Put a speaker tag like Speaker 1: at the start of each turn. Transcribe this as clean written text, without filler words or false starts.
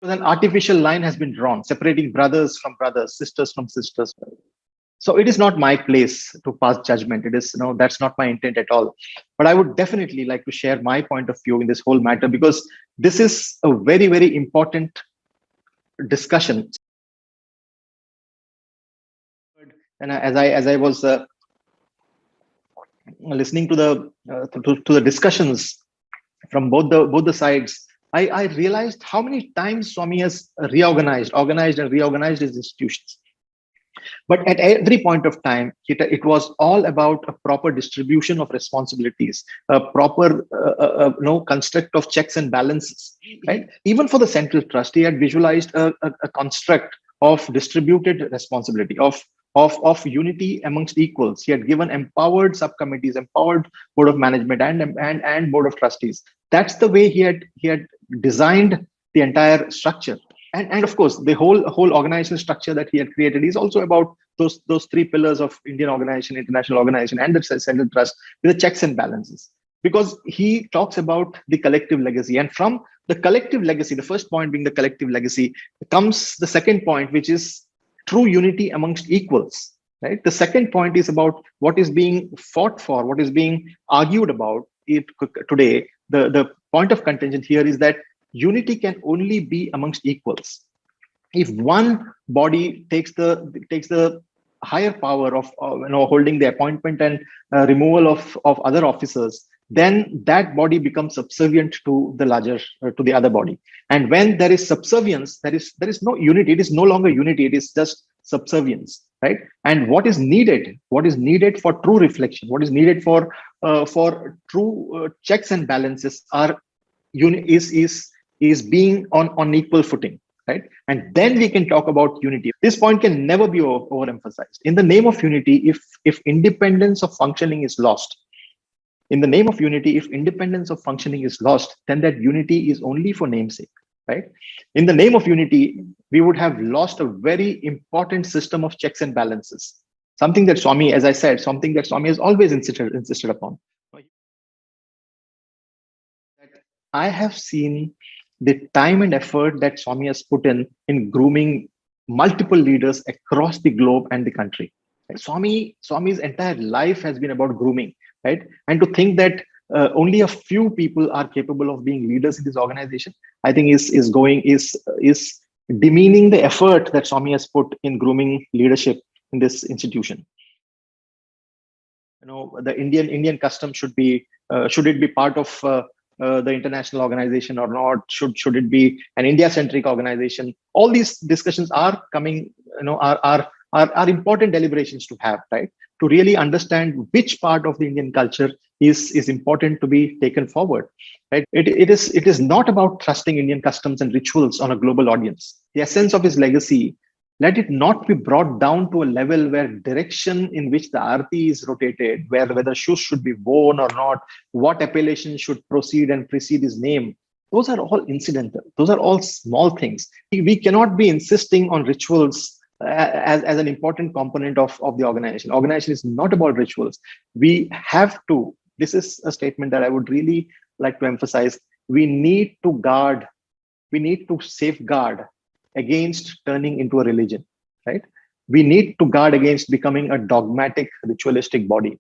Speaker 1: An artificial line has been drawn, separating brothers from brothers, sisters from sisters. So it is not my place to pass judgment. It is, that's not my intent at all. But I would definitely like to share my point of view in this whole matter, because this is a very, very important discussion. And as I was listening to the discussions from both the sides, I realized how many times Swami has organized and reorganized his institutions. But at every point of time, it was all about a proper distribution of responsibilities, a proper construct of checks and balances. Right? Even for the central trust, he had visualized a construct of distributed responsibility, of unity amongst equals. He had given empowered subcommittees, empowered board of management, and board of trustees. That's the way he had designed the entire structure. And of course, the whole organizational structure that he had created is also about those three pillars of Indian organization, international organization, and the central trust, with the checks and balances. Because he talks about the collective legacy, and from the collective legacy, the first point being the collective legacy, comes the second point, which is true unity amongst equals. Right. The second point is about what is being fought for, what is being argued about today. The point of contention here is that unity can only be amongst equals. If one body takes the higher power of holding the appointment and removal of other officers, then that body becomes subservient to the larger to the other body. And when there is subservience, there is no unity. It is no longer unity. It is just subservience, right? And what is needed for true reflection, what is needed for true checks and balances is being on equal footing, right? And then we can talk about unity. This point can never be overemphasized. In the name of unity, if independence of functioning is lost, then that unity is only for namesake, right? In the name of unity, we would have lost a very important system of checks and balances. Something that Swami, as I said, has always insisted upon. I have seen the time and effort that Swami has put in grooming multiple leaders across the globe and the country. Swami's entire life has been about grooming, right? And to think that only a few people are capable of being leaders in this organization, I think is demeaning the effort that Swami has put in grooming leadership in this institution. The Indian custom should it be part of the international organization or not? Should it be an India-centric organization? All these discussions are coming, are important deliberations to have, right? To really understand which part of the Indian culture is important to be taken forward, right? It is not about trusting Indian customs and rituals on a global audience. The essence of his legacy, let it not be brought down to a level where direction in which the arati is rotated, whether shoes should be worn or not, what appellation should precede his name. Those are all incidental. Those are all small things. We cannot be insisting on rituals as an important component of the organization. Organization is not about rituals. We have to, this is a statement that I would really like to emphasize. We need to safeguard against turning into a religion, right? We need to guard against becoming a dogmatic, ritualistic body.